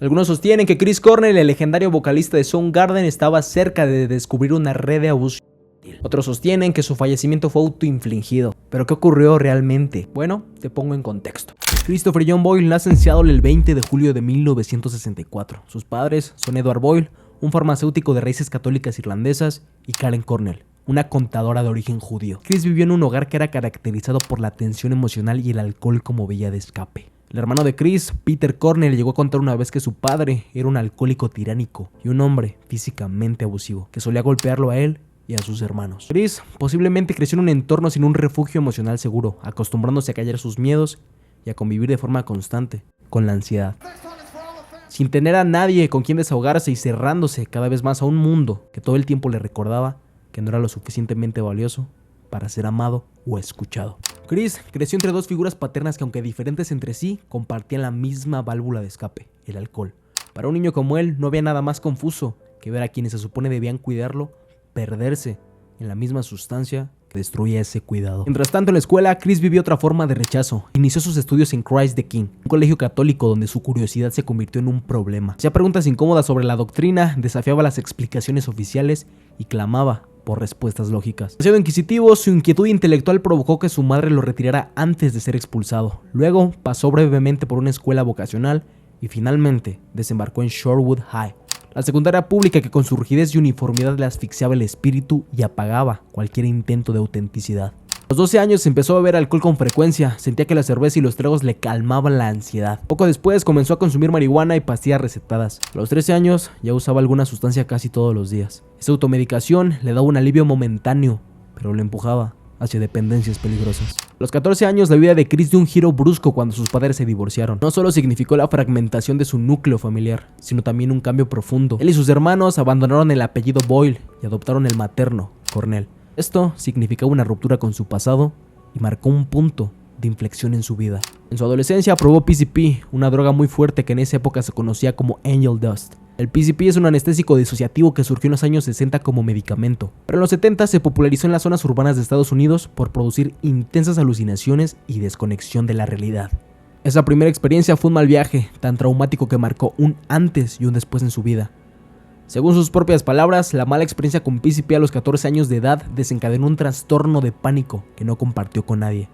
Algunos sostienen que Chris Cornell, el legendario vocalista de Soundgarden, estaba cerca de descubrir una red de abuso. Otros sostienen que su fallecimiento fue autoinfligido. ¿Pero qué ocurrió realmente? Bueno, te pongo en contexto. Christopher John Boyle nace en Seattle el 20 de julio de 1964. Sus padres son Edward Boyle, un farmacéutico de raíces católicas irlandesas, y Karen Cornell, una contadora de origen judío. Chris vivió en un hogar que era caracterizado por la tensión emocional y el alcohol como vía de escape. El hermano de Chris, Peter Cornell, llegó a contar una vez que su padre era un alcohólico tiránico y un hombre físicamente abusivo, que solía golpearlo a él y a sus hermanos. Chris posiblemente creció en un entorno sin un refugio emocional seguro, acostumbrándose a callar sus miedos y a convivir de forma constante con la ansiedad, sin tener a nadie con quien desahogarse y cerrándose cada vez más a un mundo que todo el tiempo le recordaba que no era lo suficientemente valioso para ser amado o escuchado. Chris creció entre dos figuras paternas que, aunque diferentes entre sí, compartían la misma válvula de escape, el alcohol. Para un niño como él no había nada más confuso que ver a quienes se supone debían cuidarlo perderse en la misma sustancia que destruía ese cuidado. Mientras tanto, en la escuela, Chris vivió otra forma de rechazo. Inició sus estudios en Christ the King, un colegio católico donde su curiosidad se convirtió en un problema. Hacía preguntas incómodas sobre la doctrina, desafiaba las explicaciones oficiales y clamaba por respuestas lógicas. Demasiado inquisitivo, su inquietud intelectual provocó que su madre lo retirara antes de ser expulsado. Luego pasó brevemente por una escuela vocacional y finalmente desembarcó en Shorewood High, la secundaria pública que con su rigidez y uniformidad le asfixiaba el espíritu y apagaba cualquier intento de autenticidad. A los 12 años empezó a beber alcohol con frecuencia, sentía que la cerveza y los tragos le calmaban la ansiedad. Poco después comenzó a consumir marihuana y pastillas recetadas. A los 13 años ya usaba alguna sustancia casi todos los días. Esa automedicación le daba un alivio momentáneo, pero lo empujaba hacia dependencias peligrosas. A los 14 años la vida de Chris dio un giro brusco cuando sus padres se divorciaron. No solo significó la fragmentación de su núcleo familiar, sino también un cambio profundo. Él y sus hermanos abandonaron el apellido Boyle y adoptaron el materno, Cornell. Esto significaba una ruptura con su pasado y marcó un punto de inflexión en su vida. En su adolescencia probó PCP, una droga muy fuerte que en esa época se conocía como Angel Dust. El PCP es un anestésico disociativo que surgió en los años 60 como medicamento, pero en los 70 se popularizó en las zonas urbanas de Estados Unidos por producir intensas alucinaciones y desconexión de la realidad. Esa primera experiencia fue un mal viaje, tan traumático que marcó un antes y un después en su vida. Según sus propias palabras, la mala experiencia con PCP a los 14 años de edad desencadenó un trastorno de pánico que no compartió con nadie.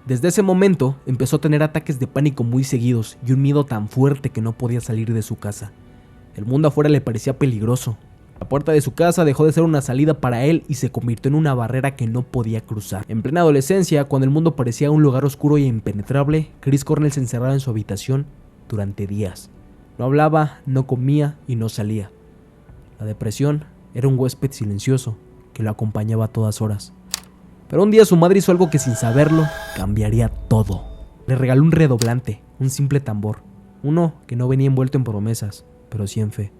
Desde ese momento empezó a tener ataques de pánico muy seguidos y un miedo tan fuerte que no podía salir de su casa. El mundo afuera le parecía peligroso. La puerta de su casa dejó de ser una salida para él y se convirtió en una barrera que no podía cruzar. En plena adolescencia, cuando el mundo parecía un lugar oscuro e impenetrable, Chris Cornell se encerraba en su habitación durante días. No hablaba, no comía y no salía. La depresión era un huésped silencioso que lo acompañaba a todas horas. Pero un día su madre hizo algo que sin saberlo cambiaría todo. Le regaló un redoblante, un simple tambor. Uno que no venía envuelto en promesas, pero sí en fe.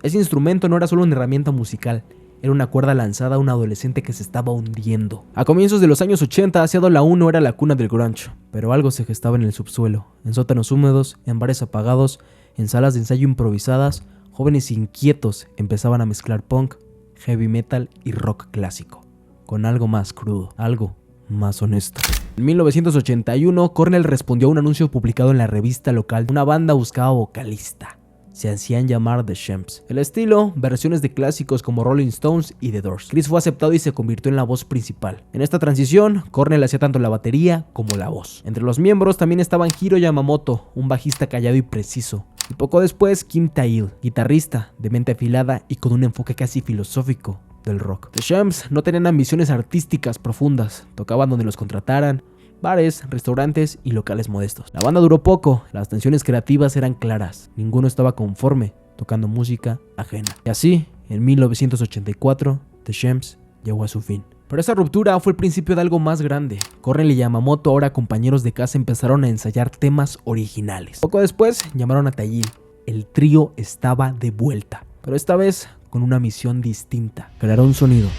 Ese instrumento no era solo una herramienta musical, era una cuerda lanzada a un adolescente que se estaba hundiendo. A comienzos de los años 80, Seattle aún no era la cuna del grunge, pero algo se gestaba en el subsuelo, en sótanos húmedos, en bares apagados, en salas de ensayo improvisadas. Jóvenes inquietos empezaban a mezclar punk, heavy metal y rock clásico, con algo más crudo, algo más honesto. En 1981, Cornell respondió a un anuncio publicado en la revista local. Una banda buscaba vocalista. Se hacían llamar The Shemps. El estilo, versiones de clásicos como Rolling Stones y The Doors. Chris fue aceptado y se convirtió en la voz principal. En esta transición, Cornell hacía tanto la batería como la voz. Entre los miembros también estaban Hiro Yamamoto, un bajista callado y preciso. Y poco después, Kim Thayil, guitarrista de mente afilada y con un enfoque casi filosófico del rock. The Shemps no tenían ambiciones artísticas profundas, tocaban donde los contrataran, bares, restaurantes y locales modestos. La banda duró poco, las tensiones creativas eran claras, ninguno estaba conforme tocando música ajena. Y así, en 1984, The Shemps llegó a su fin. Pero esa ruptura fue el principio de algo más grande. Cornell y Yamamoto, ahora compañeros de casa, empezaron a ensayar temas originales. Poco después llamaron a Thayil. El trío estaba de vuelta, pero esta vez con una misión distinta: crear un sonido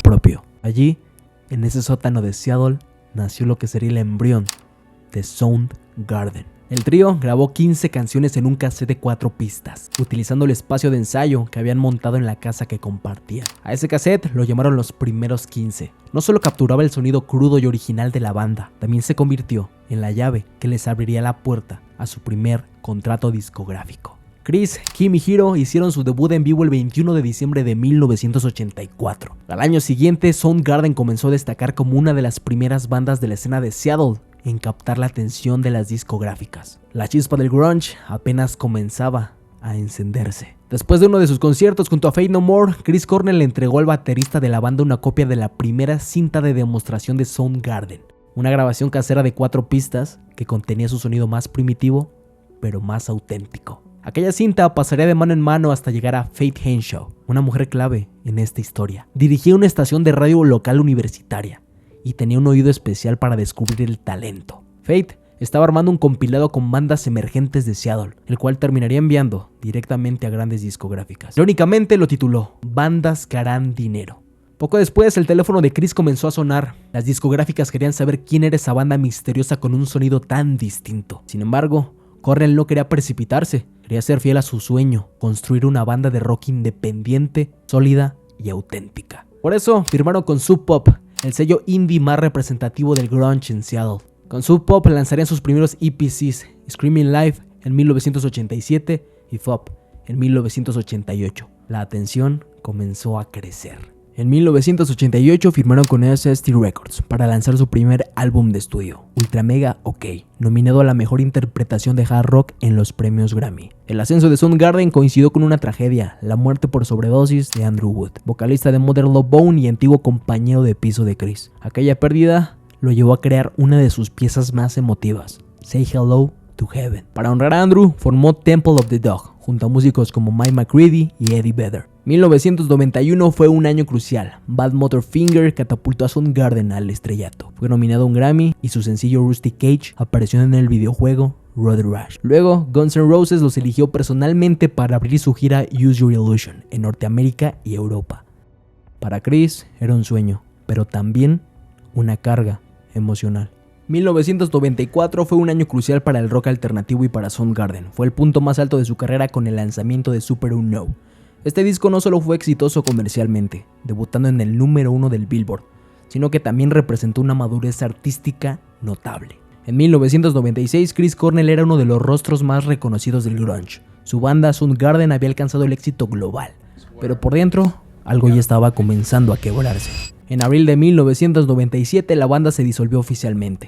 propio. Allí, en ese sótano de Seattle, nació lo que sería el embrión de Soundgarden. El trío grabó 15 canciones en un cassette de 4 pistas, utilizando el espacio de ensayo que habían montado en la casa que compartían. A ese cassette lo llamaron los primeros 15. No solo capturaba el sonido crudo y original de la banda, también se convirtió en la llave que les abriría la puerta a su primer contrato discográfico. Chris, Kim y Hiro hicieron su debut en vivo el 21 de diciembre de 1984. Al año siguiente, Soundgarden comenzó a destacar como una de las primeras bandas de la escena de Seattle en captar la atención de las discográficas. La chispa del grunge apenas comenzaba a encenderse. Después de uno de sus conciertos junto a Faith No More, Chris Cornell le entregó al baterista de la banda una copia de la primera cinta de demostración de Soundgarden, una grabación casera de 4 pistas que contenía su sonido más primitivo, pero más auténtico. Aquella cinta pasaría de mano en mano hasta llegar a Faith Henshaw, una mujer clave en esta historia. Dirigía una estación de radio local universitaria y tenía un oído especial para descubrir el talento. Faith estaba armando un compilado con bandas emergentes de Seattle, el cual terminaría enviando directamente a grandes discográficas. Irónicamente lo tituló Bandas que harán dinero. Poco después el teléfono de Chris comenzó a sonar. Las discográficas querían saber quién era esa banda misteriosa con un sonido tan distinto. Sin embargo, Cornell no quería precipitarse, quería ser fiel a su sueño, construir una banda de rock independiente, sólida y auténtica. Por eso firmaron con Sub Pop, el sello indie más representativo del grunge en Seattle. Con Sub Pop lanzarían sus primeros EPCs, Screaming Live en 1987 y Fop en 1988. La atención comenzó a crecer. En 1988 firmaron con SST Records para lanzar su primer álbum de estudio, Ultra Mega OK, nominado a la mejor interpretación de hard rock en los premios Grammy. El ascenso de Soundgarden coincidió con una tragedia, la muerte por sobredosis de Andrew Wood, vocalista de Mother Love Bone y antiguo compañero de piso de Chris. Aquella pérdida lo llevó a crear una de sus piezas más emotivas, Say Hello to Heaven. Para honrar a Andrew, formó Temple of the Dog, junto a músicos como Mike McCready y Eddie Vedder. 1991 fue un año crucial. Badmotorfinger catapultó a Soundgarden al estrellato. Fue nominado a un Grammy y su sencillo Rusty Cage apareció en el videojuego Road Rash. Luego, Guns N' Roses los eligió personalmente para abrir su gira Use Your Illusion en Norteamérica y Europa. Para Chris era un sueño, pero también una carga emocional. 1994 fue un año crucial para el rock alternativo y para Soundgarden. Fue el punto más alto de su carrera con el lanzamiento de Super Unknown. Este disco no solo fue exitoso comercialmente, debutando en el número 1 del Billboard, sino que también representó una madurez artística notable. En 1996, Chris Cornell era uno de los rostros más reconocidos del grunge. Su banda Soundgarden había alcanzado el éxito global, pero por dentro algo ya estaba comenzando a quebrarse. En abril de 1997 la banda se disolvió oficialmente.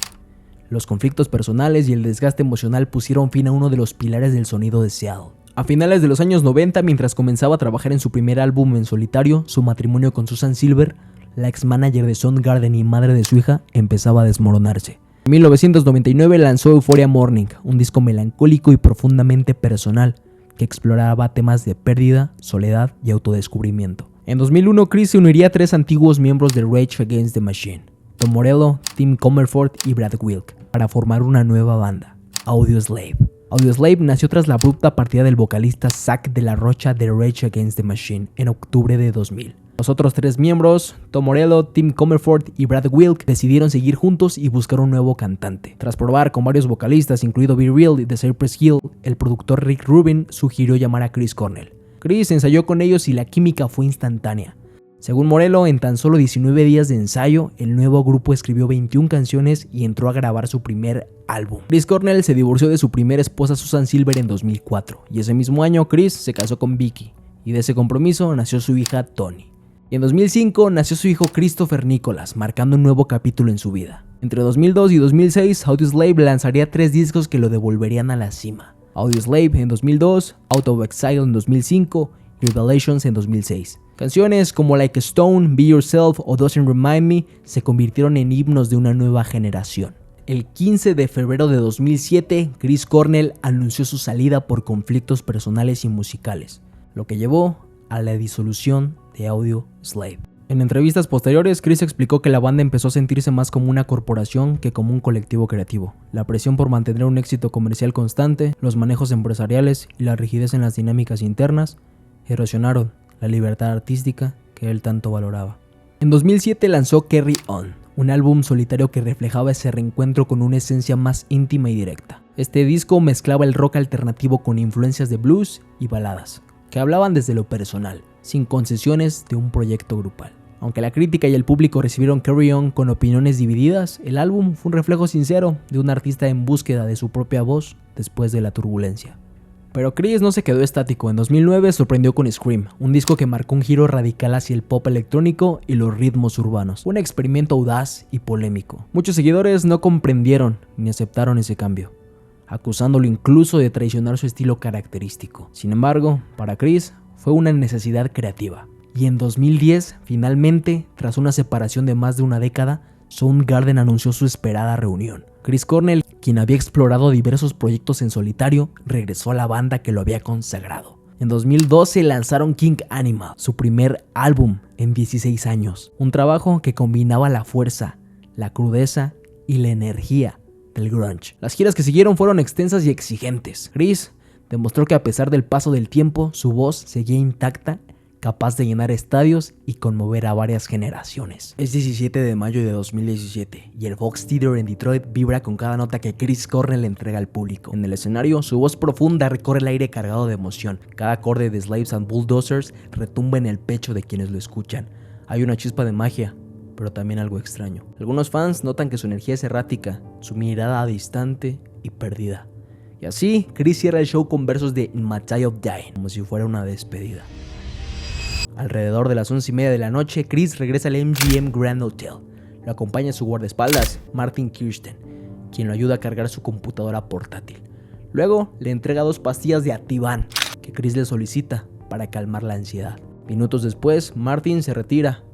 Los conflictos personales y el desgaste emocional pusieron fin a uno de los pilares del sonido de Seattle. A finales de los años 90, mientras comenzaba a trabajar en su primer álbum en solitario, su matrimonio con Susan Silver, la ex-manager de Soundgarden y madre de su hija, empezaba a desmoronarse. En 1999 lanzó Euphoria Morning, un disco melancólico y profundamente personal que exploraba temas de pérdida, soledad y autodescubrimiento. En 2001, Chris se uniría a 3 antiguos miembros de Rage Against the Machine, Tom Morello, Tim Comerford y Brad Wilk, para formar una nueva banda, Audioslave. Audioslave nació tras la abrupta partida del vocalista Zach de la Rocha de Rage Against the Machine en octubre de 2000. Los otros 3 miembros, Tom Morello, Tim Comerford y Brad Wilk, decidieron seguir juntos y buscar un nuevo cantante. Tras probar con varios vocalistas, incluido Be Real y The Cypress Hill, el productor Rick Rubin sugirió llamar a Chris Cornell. Chris ensayó con ellos y la química fue instantánea. Según Morello, en tan solo 19 días de ensayo, el nuevo grupo escribió 21 canciones y entró a grabar su primer álbum. Chris Cornell se divorció de su primera esposa Susan Silver en 2004, y ese mismo año Chris se casó con Vicky, y de ese compromiso nació su hija Toni. Y en 2005 nació su hijo Christopher Nicholas, marcando un nuevo capítulo en su vida. Entre 2002 y 2006, Audioslave lanzaría 3 discos que lo devolverían a la cima. Audioslave en 2002, Out of Exile en 2005 y Revelations en 2006. Canciones como Like a Stone, Be Yourself o Doesn't Remind Me se convirtieron en himnos de una nueva generación. El 15 de febrero de 2007, Chris Cornell anunció su salida por conflictos personales y musicales, lo que llevó a la disolución de Audioslave. En entrevistas posteriores, Chris explicó que la banda empezó a sentirse más como una corporación que como un colectivo creativo. La presión por mantener un éxito comercial constante, los manejos empresariales y la rigidez en las dinámicas internas erosionaron la libertad artística que él tanto valoraba. En 2007 lanzó Carry On, un álbum solitario que reflejaba ese reencuentro con una esencia más íntima y directa. Este disco mezclaba el rock alternativo con influencias de blues y baladas, que hablaban desde lo personal, sin concesiones de un proyecto grupal. Aunque la crítica y el público recibieron Carry On con opiniones divididas, el álbum fue un reflejo sincero de un artista en búsqueda de su propia voz después de la turbulencia. Pero Chris no se quedó estático. En 2009 sorprendió con Scream, un disco que marcó un giro radical hacia el pop electrónico y los ritmos urbanos. Un experimento audaz y polémico. Muchos seguidores no comprendieron ni aceptaron ese cambio, acusándolo incluso de traicionar su estilo característico. Sin embargo, para Chris fue una necesidad creativa. Y en 2010, finalmente, tras una separación de más de una década, Soundgarden anunció su esperada reunión. Chris Cornell, quien había explorado diversos proyectos en solitario, regresó a la banda que lo había consagrado. En 2012 lanzaron King Animal, su primer álbum en 16 años. Un trabajo que combinaba la fuerza, la crudeza y la energía del grunge. Las giras que siguieron fueron extensas y exigentes. Chris demostró que a pesar del paso del tiempo, su voz seguía intacta, capaz de llenar estadios y conmover a varias generaciones. Es 17 de mayo de 2017 y el Fox Theater en Detroit vibra con cada nota que Chris Cornell le entrega al público. En el escenario, su voz profunda recorre el aire cargado de emoción. Cada acorde de Slaves and Bulldozers retumba en el pecho de quienes lo escuchan. Hay una chispa de magia, pero también algo extraño. Algunos fans notan que su energía es errática, su mirada distante y perdida. Y así, Chris cierra el show con versos de In My Time of Dying, como si fuera una despedida. Alrededor de las 11:30 de la noche, Chris regresa al MGM Grand Hotel. Lo acompaña su guardaespaldas, Martin Kirsten, quien lo ayuda a cargar su computadora portátil. Luego le entrega 2 pastillas de Ativan, que Chris le solicita para calmar la ansiedad. Minutos después, Martin se retira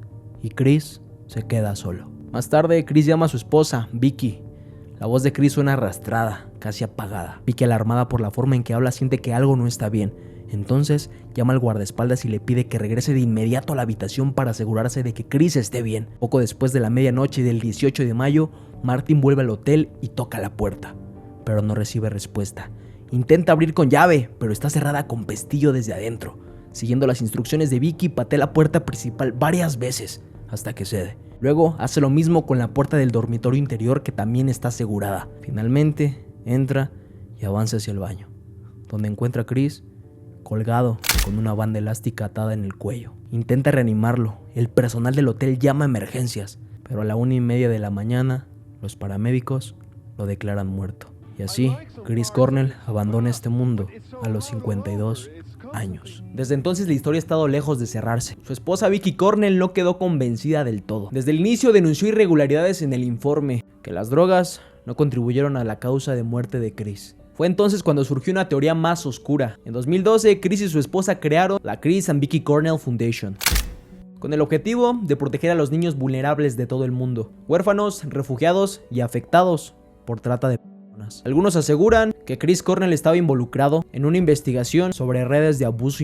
y Chris se queda solo. Más tarde, Chris llama a su esposa, Vicky. La voz de Chris suena arrastrada, casi apagada. Vicky, alarmada por la forma en que habla, siente que algo no está bien. Entonces llama al guardaespaldas y le pide que regrese de inmediato a la habitación para asegurarse de que Chris esté bien. Poco después de la medianoche del 18 de mayo, Martin vuelve al hotel y toca la puerta, pero no recibe respuesta. Intenta abrir con llave, pero está cerrada con pestillo desde adentro. Siguiendo las instrucciones de Vicky, patea la puerta principal varias veces hasta que cede. Luego hace lo mismo con la puerta del dormitorio interior, que también está asegurada. Finalmente entra y avanza hacia el baño, donde encuentra a Chris colgado con una banda elástica atada en el cuello. Intenta reanimarlo. El personal del hotel llama a emergencias, pero a la 1:30 de la mañana los paramédicos lo declaran muerto. Y así, Chris Cornell abandona este mundo a los 52 años. Desde entonces la historia ha estado lejos de cerrarse. Su esposa Vicky Cornell no quedó convencida del todo. Desde el inicio denunció irregularidades en el informe, que las drogas no contribuyeron a la causa de muerte de Chris. Fue entonces cuando surgió una teoría más oscura. En 2012, Chris y su esposa crearon la Chris and Vicky Cornell Foundation, con el objetivo de proteger a los niños vulnerables de todo el mundo, huérfanos, refugiados y afectados por trata de personas. Algunos aseguran que Chris Cornell estaba involucrado en una investigación sobre redes de abuso.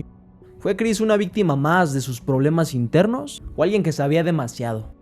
¿Fue Chris una víctima más de sus problemas internos o alguien que sabía demasiado?